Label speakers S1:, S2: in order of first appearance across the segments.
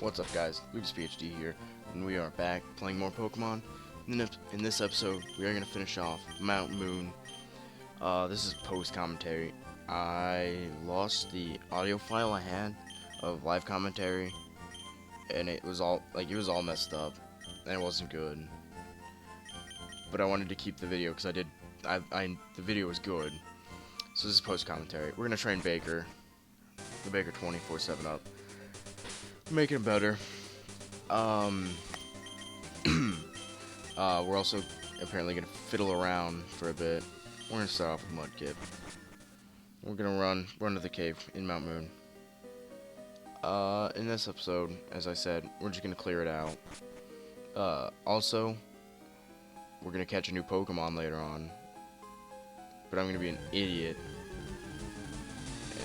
S1: What's up, guys? Lucas PhD here, and we are back playing more Pokemon. In this episode, we are going to finish off Mt.Moon. This is post-commentary. I lost the audio file I had of live commentary, and it was all messed up, and it wasn't good. But I wanted to keep the video because the video was good. So this is post-commentary. We're going to train Baker, the Baker 24/7 up. Making it better. We're also apparently gonna fiddle around for a bit. We're gonna start off with Mudkip. We're gonna run to the cave in Mt.Moon. In this episode, as I said, we're just gonna clear it out. Also, we're gonna catch a new Pokemon later on. But I'm gonna be an idiot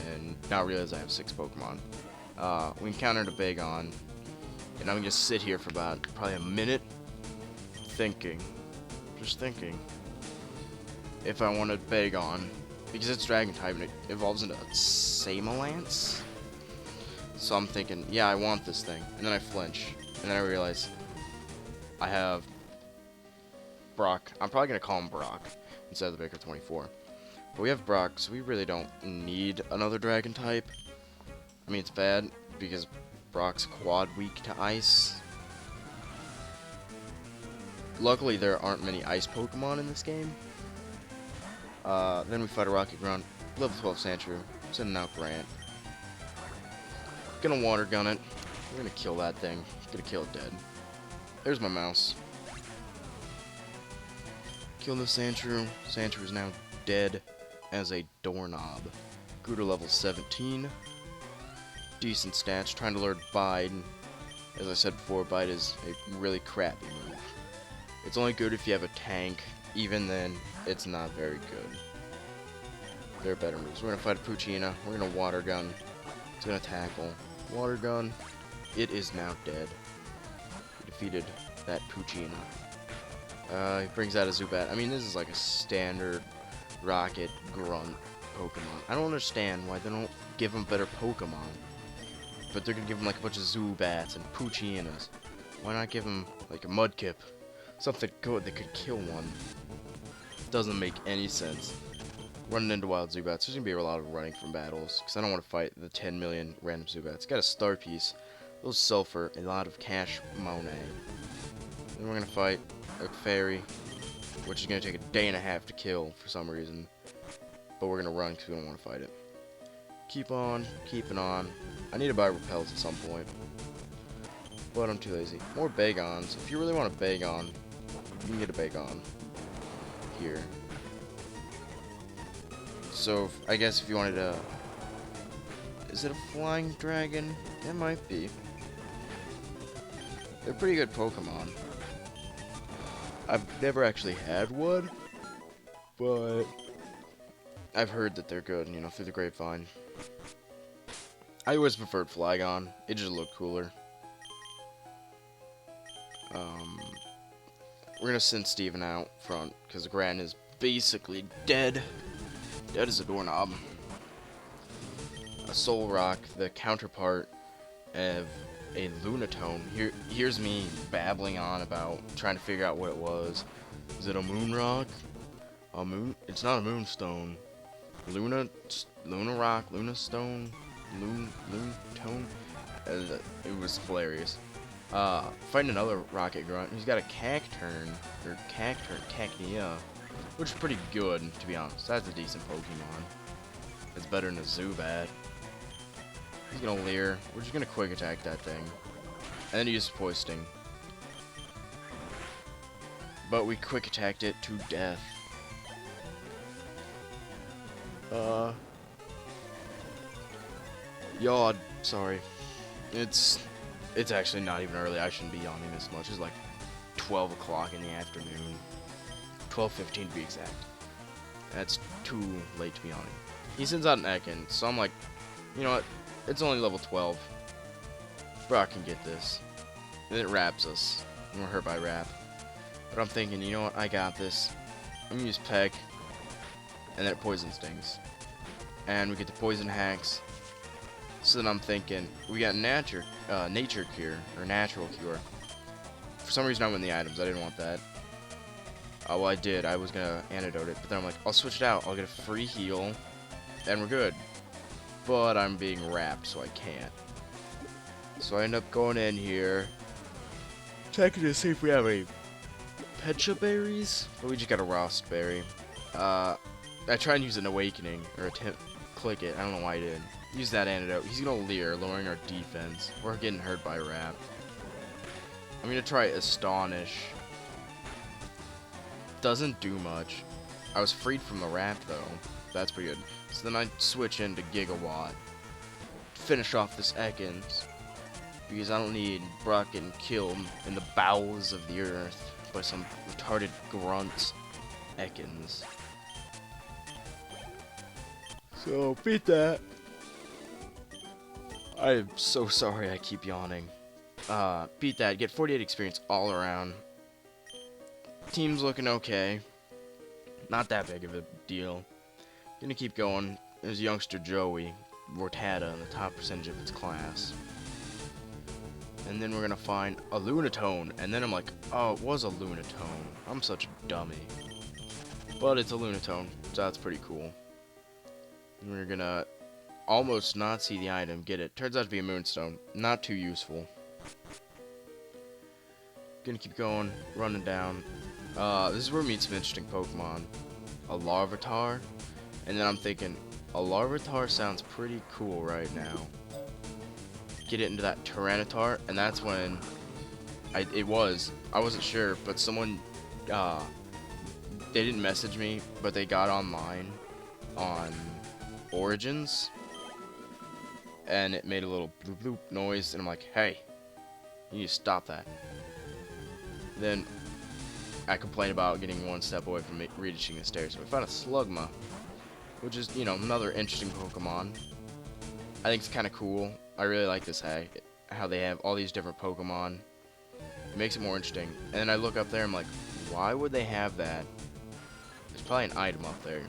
S1: and not realize I have 6 Pokemon. We encountered a Bagon, and I'm gonna sit here for about probably a minute just thinking if I want a Bagon, because it's Dragon type and it evolves into Samelance. So I'm thinking, yeah, I want this thing, and then I flinch, and then I realize I have Brock. I'm probably gonna call him Brock instead of the Baker 24. But we have Brock, so we really don't need another Dragon type. I mean, it's bad because Brock's quad weak to ice. Luckily, there aren't many ice Pokemon in this game. Then we fight a Rocket Grunt, level 12 Sandshrew, sending out Grant. Gonna water gun it. We're gonna kill that thing. Gonna kill it dead. There's my mouse. Kill the Sandshrew. Sandshrew is now dead as a doorknob. Grew to level 17. Decent stats, trying to learn Bide. As I said before, Bide is a really crappy move. It's only good if you have a tank. Even then, it's not very good. There are better moves. We're gonna fight a Poochyena. We're gonna water gun. It's gonna tackle. Water gun. It is now dead. We defeated that Poochyena. He brings out a Zubat. I mean, this is like a standard Rocket Grunt Pokemon. I don't understand why they don't give him better Pokemon. But they're gonna give him like a bunch of Zubats and Poochyenas. Why not give him like a Mudkip? Something good that could kill one. Doesn't make any sense. Running into wild Zubats. There's gonna be a lot of running from battles because I don't want to fight the 10 million random Zubats. Got a star piece, a little sulfur, a lot of cash money. Then we're gonna fight a fairy, which is gonna take a day and a half to kill for some reason. But we're gonna run because we don't want to fight it. Keep on, keeping on. I need to buy repels at some point, but I'm too lazy. More Bagons. If you really want a Bagon, you can get a Bagon here. So, I guess if you wanted a... Is it a flying dragon? It might be. They're pretty good Pokemon. I've never actually had one, but I've heard that they're good, you know, through the grapevine. I always preferred Flygon. It just looked cooler. We're gonna send Steven out front because Grant is basically dead. Dead as a doorknob. A Soul Rock, the counterpart of a Lunatone. Here's me babbling on about trying to figure out what it was. Is it a Moon Rock? A moon? It's not a Moonstone. Luna Rock, Luna Stone, Lunatone. It was hilarious. Fighting another Rocket Grunt. He's got a Cacturn, or Cacnea, which is pretty good, to be honest. That's a decent Pokemon. It's better than a Zubat. He's gonna Leer. We're just gonna Quick Attack that thing. And then use Poison Sting. But we Quick Attacked it to death. Yawd. Sorry. It's actually not even early. I shouldn't be yawning this much. It's like 12 o'clock in the afternoon. 12:15 to be exact. That's too late to be yawning. He sends out an Ekans, so I'm like, you know what? It's only level 12. Brock can get this. And it wraps us. And we're hurt by Wrap. But I'm thinking, you know what? I got this. I'm gonna use Peck. And then it Poison Stings. And we get the Poison Hacks. So then I'm thinking, we got nature cure, or natural cure. For some reason I went in the items, I didn't want that. Well, I did, I was gonna antidote it, but then I'm like, I'll switch it out, I'll get a free heal, and we're good. But I'm being wrapped, so I can't. So I end up going in here, checking to see if we have any Pecha berries, but we just got a Rost berry. I tried and use an awakening, or attempt, click it, I don't know why I did. Use that antidote. He's gonna leer, lowering our defense. We're getting hurt by Wrap. I'm gonna try Astonish. Doesn't do much. I was freed from the Wrap though. That's pretty good. So then I switch into Gigawatt. Finish off this Ekans. Because I don't need Brock getting killed in the bowels of the earth by some retarded grunts. Ekans. So beat that. I'm so sorry I keep yawning. Beat that, get 48 experience all around. Team's looking okay. Not that big of a deal. Gonna keep going. There's youngster Joey, Vortada, in the top percentage of its class. And then we're gonna find a Lunatone. And then I'm like, oh, it was a Lunatone. I'm such a dummy. But it's a Lunatone, so that's pretty cool. And we're gonna almost not see the item, get it. Turns out to be a Moonstone. Not too useful. Gonna keep going, running down. This is where we meet some interesting Pokemon. A Larvitar. And then I'm thinking, a Larvitar sounds pretty cool right now. Get it into that Tyranitar, and that's when I wasn't sure, but someone, they didn't message me, but they got online on Origins, and it made a little bloop bloop noise, and I'm like, hey, you need to stop that. Then I complained about getting one step away from reaching the stairs, so we found a Slugma, which is, you know, another interesting Pokemon. I think it's kind of cool. I really like this how they have all these different Pokemon. It makes it more interesting. And then I look up there, I'm like, why would they have that? There's probably an item up there.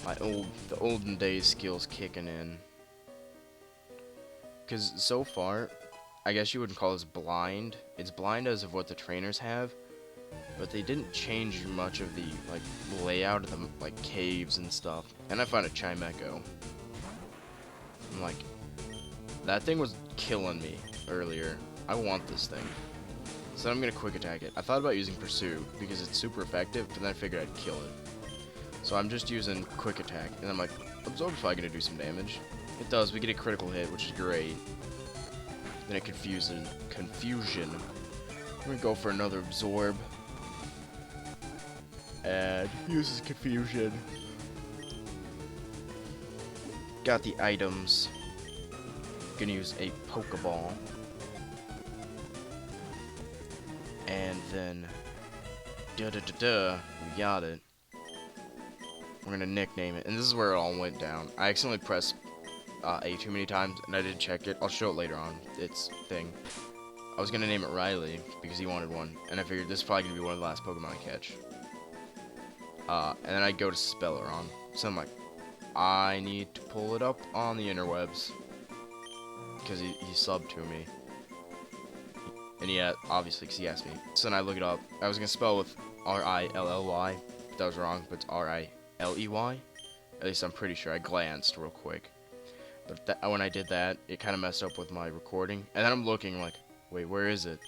S1: The olden days skills kicking in. Because so far, I guess you wouldn't call this blind. It's blind as of what the trainers have, but they didn't change much of the layout of the caves and stuff. And I found a Chimecho. I'm like, that thing was killing me earlier. I want this thing. So I'm gonna quick attack it. I thought about using Pursue because it's super effective, but then I figured I'd kill it. So I'm just using quick attack, and I'm like, Absorb's probably gonna do some damage. It does. We get a critical hit, which is great. Then it confusion. I'm gonna go for another Absorb. And uses confusion. Got the items. Gonna use a Pokeball. And then we got it. We're gonna nickname it. And this is where it all went down. I accidentally pressed A too many times, and I didn't check it. I'll show it later on. Its thing. I was gonna name it Riley because he wanted one, and I figured this is probably gonna be one of the last Pokemon I catch. And then I go to Spellaron. So I'm like, I need to pull it up on the interwebs because he subbed to me, and obviously because he asked me. So then I look it up. I was gonna spell with R-I-L-L-Y. That was wrong, but it's R-I-L-E-Y. At least I'm pretty sure. I glanced real quick. But when I did that, it kind of messed up with my recording. And then I'm looking like, wait, where is it?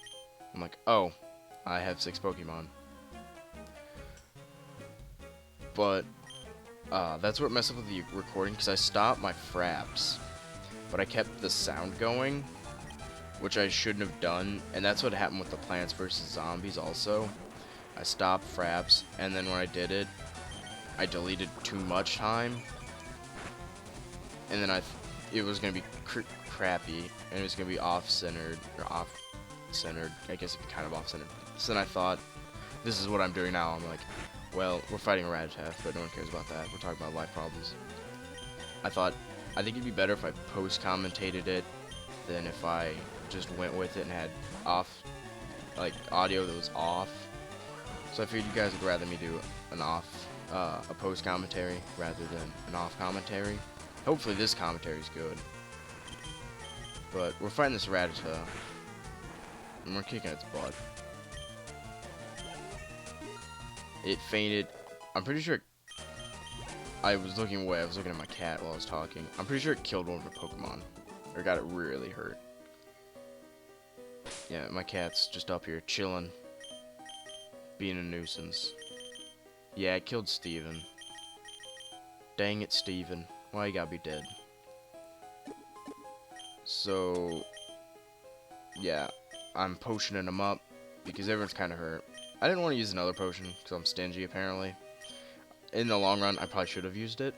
S1: I'm like, oh, I have 6 Pokemon. But that's what messed up with the recording, because I stopped my fraps. But I kept the sound going, which I shouldn't have done. And that's what happened with the Plants vs. Zombies also. I stopped fraps, and then when I did it, I deleted too much time. And then it was going to be crappy, and it was going to be off-centered, or off-centered, I guess it'd be kind of off-centered. So then I thought, this is what I'm doing now. I'm like, well, we're fighting a Rattata, but no one cares about that. We're talking about life problems. I think it'd be better if I post-commentated it than if I just went with it and had audio that was off. So I figured you guys would rather me do a post-commentary rather than an off commentary. Hopefully this commentary is good. But we're fighting this Rattata, and we're kicking its butt. It fainted. I'm pretty sure. I was looking away. I was looking at my cat while I was talking. I'm pretty sure it killed one of the Pokemon, or got it really hurt. Yeah, my cat's just up here chilling, being a nuisance. Yeah, it killed Steven. Dang it, Steven. Why you gotta be dead? So, yeah, I'm potioning him up because everyone's kind of hurt. I didn't want to use another potion because I'm stingy, apparently. In the long run, I probably should have used it.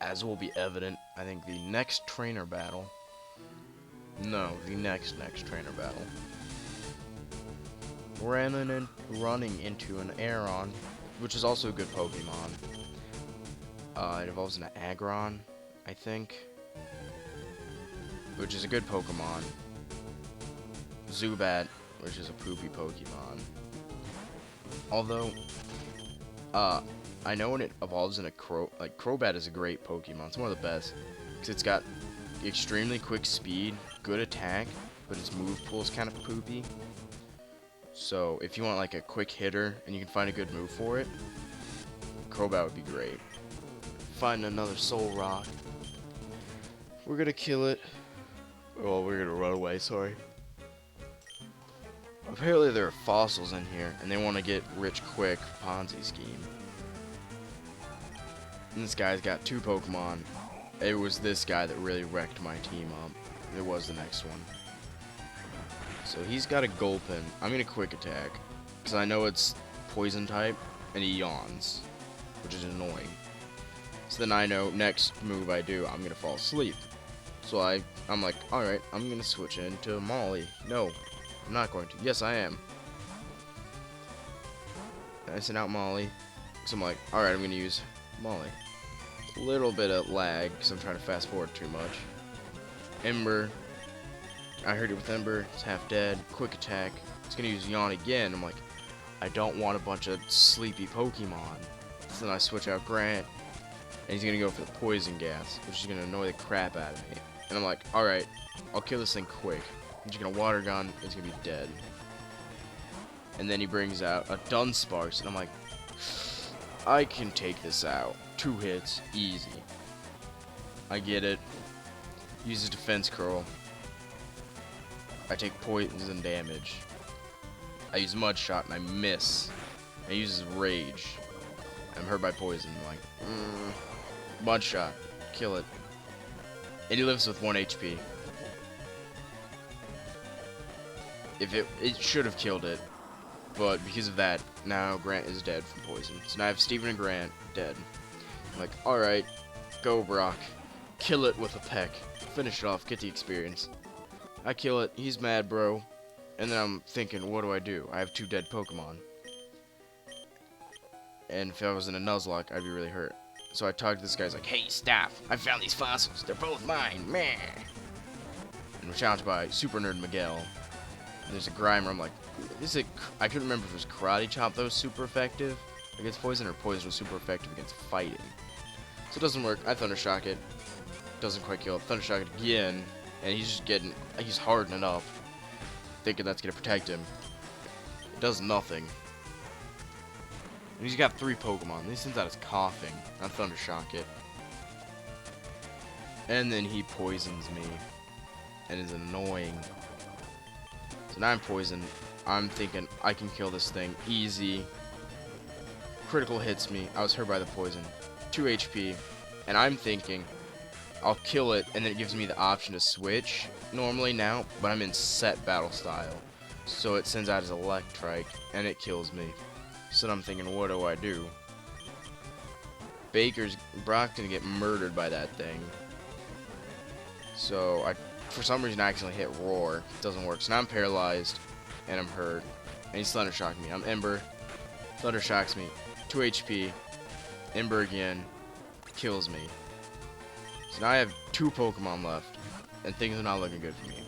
S1: As will be evident, I think the next trainer battle. No, the next trainer battle. Running into an Aeron, which is also a good Pokemon. It evolves into Aggron, I think, which is a good Pokemon. Zubat, which is a poopy Pokemon. Although, I know when it evolves into Crobat is a great Pokemon. It's one of the best because it's got extremely quick speed, good attack, but its move pool is kind of poopy. So if you want like a quick hitter and you can find a good move for it, Crobat would be great. Find another Soul Rock. We're gonna kill it. Oh, we're gonna run away, sorry. Apparently there are fossils in here, and they want to get rich quick. Ponzi scheme. And this guy's got 2 Pokemon. It was this guy that really wrecked my team up. It was the next one. So he's got a Gulpin. I'm gonna quick attack, because I know it's poison type, and he yawns, which is annoying. So then I know next move I do, I'm gonna fall asleep. So I'm like, alright, I'm gonna switch into Molly. No, I'm not going to. Yes, I am. I sent out Molly. So I'm like, alright, I'm gonna use Molly. A little bit of lag, because I'm trying to fast forward too much. Ember. I heard it with Ember. It's half dead. Quick attack. It's gonna use Yawn again. I'm like, I don't want a bunch of sleepy Pokemon. So then I switch out Grant. And he's gonna go for the poison gas, which is gonna annoy the crap out of me. And I'm like, alright, I'll kill this thing quick. I'm just gonna water gun, it's gonna be dead. And then he brings out a Dunsparce, and I'm like, I can take this out. 2 hits, easy. I get it. Uses defense curl. I take poison damage. I use Mud Shot and I miss. I use Rage. I'm hurt by poison. I'm like, Mud Shot, kill it. And he lives with 1 HP. If it should have killed it, but because of that, now Grant is dead from poison. So now I have Steven and Grant dead. I'm like, alright, go Brock. Kill it with a peck. Finish it off, get the experience. I kill it, he's mad, bro. And then I'm thinking, what do? I have 2 dead Pokemon. And if I was in a Nuzlocke, I'd be really hurt. So I talked to this guy, he's like, hey, stop. I found these fossils. They're both mine. Meh. And we're challenged by Super Nerd Miguel. And there's a Grimer. I'm like, I couldn't remember if it was Karate Chop that was super effective against poison, or poison was super effective against fighting. So it doesn't work. I Thunder Shock it. Doesn't quite kill it. Thunder Shock it again. And he's hardening up. Thinking that's going to protect him. It does nothing. And he's got 3 Pokemon. He sends out his coughing. I Thunder Shock it. And then he poisons me. And is annoying. So now I'm poisoned. I'm thinking I can kill this thing easy. Critical hits me. I was hurt by the poison. 2 HP. And I'm thinking I'll kill it, and then it gives me the option to switch normally now, but I'm in set battle style. So it sends out his Electrike, and it kills me. So I'm thinking, what do? Brock's gonna get murdered by that thing. So for some reason, I accidentally hit Roar. It doesn't work. So now I'm paralyzed, and I'm hurt. And he's Thunder Shocking me. I'm Ember. Thunder Shocks me. 2 HP. Ember again. Kills me. So now I have 2 Pokemon left, and things are not looking good for me.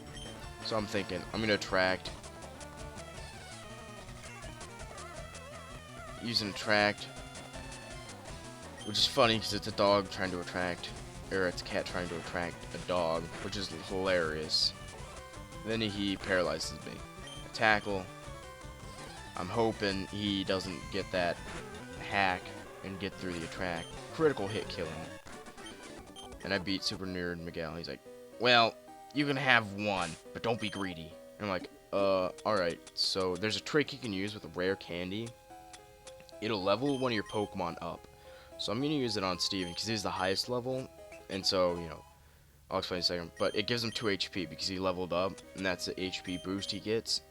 S1: So I'm thinking, I'm gonna attract. Using attract, which is funny because it's a dog trying to attract. or it's a cat trying to attract a dog, which is hilarious. Then he paralyzes me. A tackle. I'm hoping he doesn't get that hack and get through the attract. Critical hit killing. And I beat Super Nerd Miguel. He's like, well, you can have one, but don't be greedy. And I'm like, alright. So there's a trick you can use with a rare candy. It'll level one of your Pokemon up. So I'm going to use it on Steven because he's the highest level. And so, you know, I'll explain in a second. But it gives him 2 HP because he leveled up. And that's the HP boost he gets.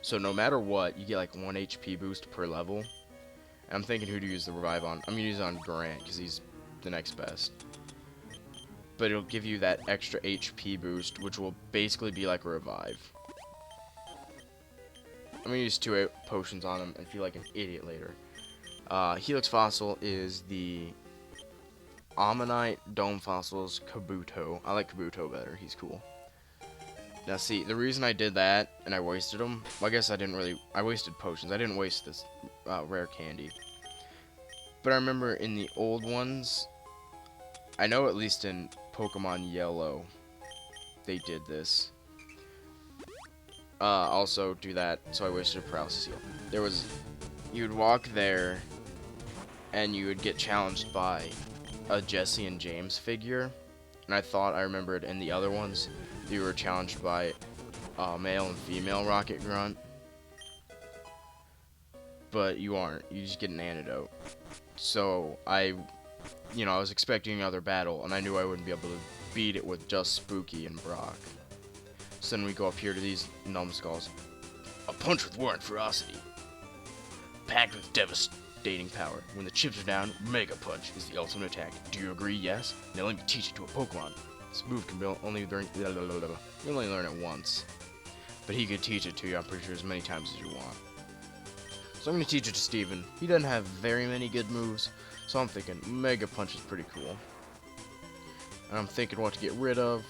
S1: So no matter what, you get like 1 HP boost per level. And I'm thinking who to use the revive on. I'm going to use it on Grant because he's the next best. But it'll give you that extra HP boost, which will basically be like a revive. I'm going to use 2 potions on him and feel like an idiot later. Helix Fossil is the Ammonite Dome Fossils Kabuto. I like Kabuto better. He's cool. Now see, the reason I did that and I wasted them, well, I guess I wasted potions. I didn't waste this rare candy. But I remember in the old ones, I know at least in Pokemon Yellow, they did this. Also do that, so I wasted a paralysis heal. You'd walk there, and you would get challenged by a Jesse and James figure. And I thought I remembered in the other ones, you were challenged by male and female Rocket Grunt. But you aren't. You just get an antidote. So I was expecting another battle, and I knew I wouldn't be able to beat it with just Spooky and Brock. So then we go up here to these numbskulls. A punch with war and ferocity, packed with devastating power. When the chips are down, Mega Punch is the ultimate attack. Do you agree? Yes? Now let me teach it to a Pokemon. This move can only learn. You only learn it once, but he could teach it to you. I'm pretty sure as many times as you want. So I'm gonna teach it to Steven. He doesn't have very many good moves, so I'm thinking Mega Punch is pretty cool. And I'm thinking what to get rid of,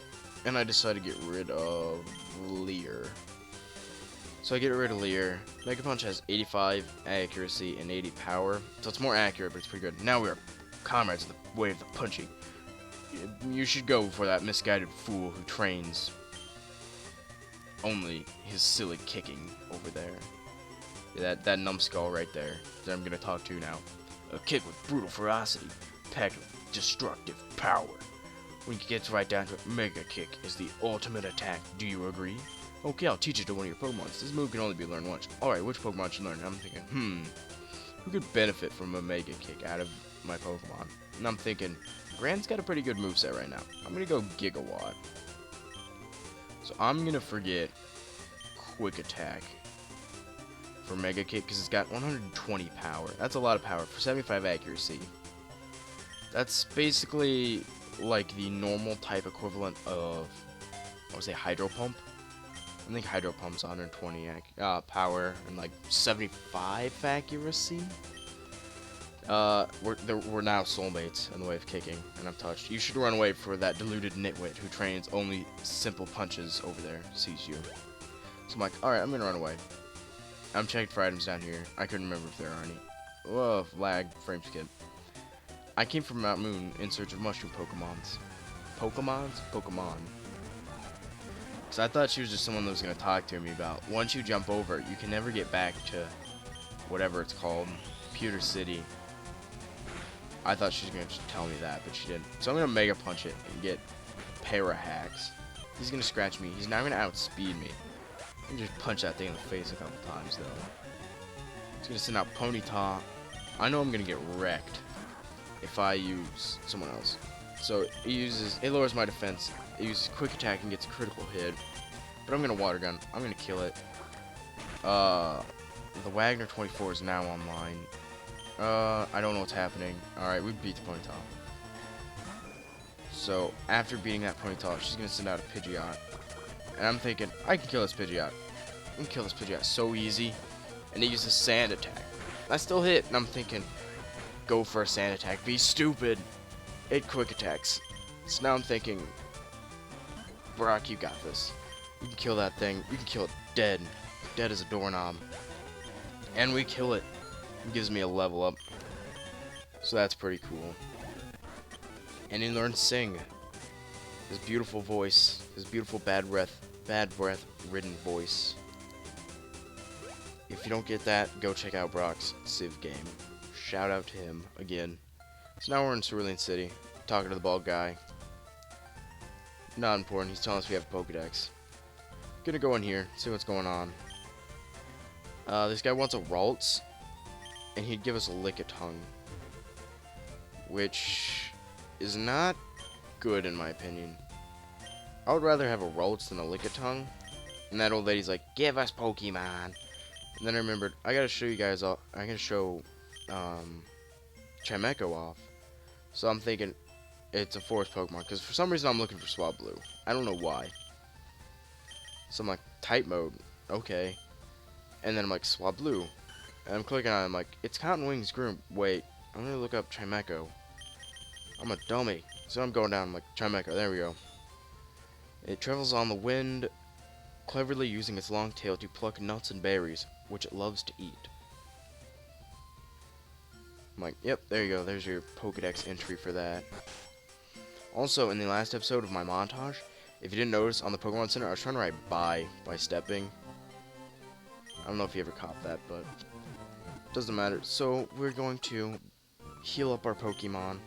S1: and I decided to get rid of Leer. So I get rid of Leer. Mega Punch has 85 accuracy and 80 power, so it's more accurate, but it's pretty good. Now we are comrades of the way of the punching. You should go for that misguided fool who trains only his silly kicking over there. That numbskull right there that I'm gonna talk to now. A kick with brutal ferocity, packed with destructive power. When you get right down to it, Mega Kick is the ultimate attack. Do you agree? Okay, I'll teach it to one of your Pokemon. This move can only be learned once. Alright, which Pokemon should learn? I'm thinking, who could benefit from a Mega Kick out of my Pokemon? And I'm thinking, Grant's got a pretty good moveset right now. I'm gonna go Gigawatt. So I'm gonna forget Quick Attack for Mega Kick because it's got 120 power. That's a lot of power for 75 accuracy. That's basically like the normal type equivalent of, I would say, Hydro Pump. I think Hydro Pump's 120 power and like 75 accuracy. We're now soulmates in the way of kicking, and I'm touched. You should run away for that deluded nitwit who trains only simple punches over there. Sees you. So I'm like, alright, I'm gonna run away. I'm checking for items down here. I couldn't remember if there are any. Whoa, lag, frame skip. I came from Mt.Moon in search of mushroom Pokemons. Pokemon. So I thought she was just someone that was going to talk to me about. Once you jump over, you can never get back to whatever it's called, Pewter City. I thought she was going to just tell me that, but she didn't. So I'm going to Mega Punch it and get Para Hacks. He's going to scratch me. He's now going to outspeed me. I can just punch that thing in the face a couple times, though. He's going to send out Ponyta. I know I'm going to get wrecked if I use someone else. So it lowers my defense. It uses Quick Attack and gets a critical hit. But I'm going to Water Gun. I'm going to kill it. The Wagner 24 is now online. I don't know what's happening. Alright, we beat the Ponyta. So, after beating that Ponyta, she's going to send out a Pidgeot. And I'm thinking, I can kill this Pidgeot. I can kill this Pidgeot so easy. And it uses Sand Attack. I still hit, and I'm thinking, go for a Sand Attack. Be stupid. It Quick Attacks. So now I'm thinking, Brock, you got this. You can kill that thing. You can kill it dead. Dead as a doorknob. And we kill it. It gives me a level up. So that's pretty cool. and he learned Sing. His beautiful voice, his beautiful bad breath ridden voice. If you don't get that, go check out Brock's Civ game. Shout out to him again. So now we're in Cerulean City, talking to the bald guy. Not important, he's telling us we have a Pokedex. Gonna go in here, see what's going on. This guy wants a Ralts, and he'd give us a Lickitung, which is not good in my opinion. I would rather have a Ralts than a Lickitung. And that old lady's like, give us Pokemon. And then I remembered, I gotta show you guys all, I gotta show Chimecho off. So I'm thinking it's a forest Pokemon, because for some reason I'm looking for Swablu. I don't know why. So I'm like, type mode, okay. And then I'm like, Swablu. And I'm clicking on it, I'm like, it's Cotton Wings Groom. Wait, I'm gonna look up Chimecho. I'm a dummy. So I'm going down, I'm like, Chimecho, there we go. It travels on the wind, cleverly using its long tail to pluck nuts and berries, which it loves to eat. I'm like, yep, there you go. There's your Pokedex entry for that. Also, in the last episode of my montage, if you didn't notice, on the Pokemon Center, I was trying to write bye by stepping. I don't know if you ever caught that, but it doesn't matter. So, we're going to heal up our Pokemon,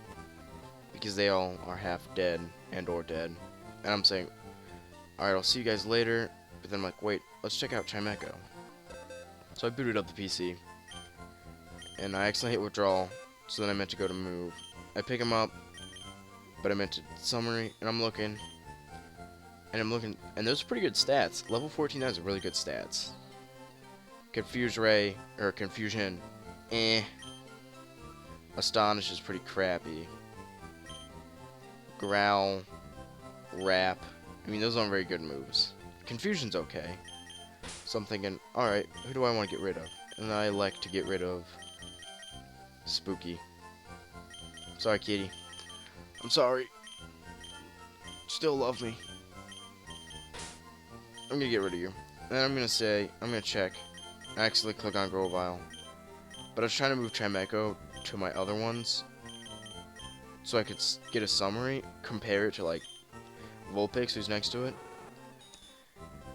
S1: because they all are half dead and or dead. And I'm saying, alright, I'll see you guys later. But then I'm like, wait, let's check out Chimecho. So I booted up the PC. And I accidentally hit withdrawal. So then I meant to go to move. I pick him up. But I meant to summary. And I'm looking. And those are pretty good stats. Level 14 has really good stats. Confuse Ray. Or Confusion. Astonish is pretty crappy. Growl. Wrap. I mean, those aren't very good moves. Confusion's okay. So I'm thinking, alright, who do I want to get rid of? And I like to get rid of Spooky. Sorry, kitty. I'm sorry. Still love me. I'm gonna get rid of you. And then I'm gonna check. I accidentally click on Grovyle. But I was trying to move Chimecho to my other ones, so I could get a summary, compare it to, like, Vulpix, who's next to it.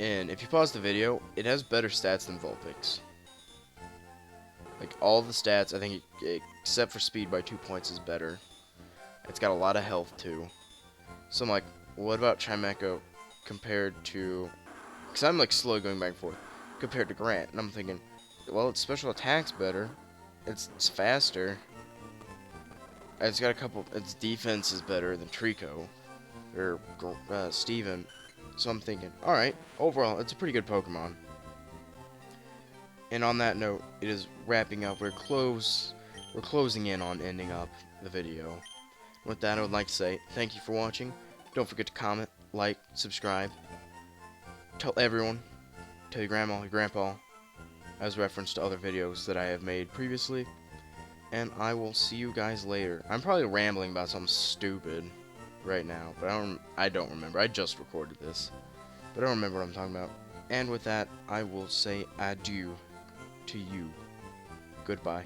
S1: And if you pause the video, it has better stats than Vulpix. Like, all the stats, I think, except for speed by 2 points, is better. It's got a lot of health, too. So I'm like, what about Chimecho compared to... Because I'm, like, slowly going back and forth. Compared to Grant. And I'm thinking, well, its special attack's better. It's faster. It's got a couple... Its defense is better than Trico. Or Steven. So I'm thinking, alright, overall, it's a pretty good Pokemon. And on that note, it is wrapping up. We're closing in on ending up the video. With that, I would like to say thank you for watching. Don't forget to comment, like, subscribe. Tell everyone. Tell your grandma, your grandpa, as reference to other videos that I have made previously. And I will see you guys later. I'm probably rambling about something stupid right now, but I don't remember. I just recorded this, but I don't remember what I'm talking about. And with that, I will say adieu to you. Goodbye.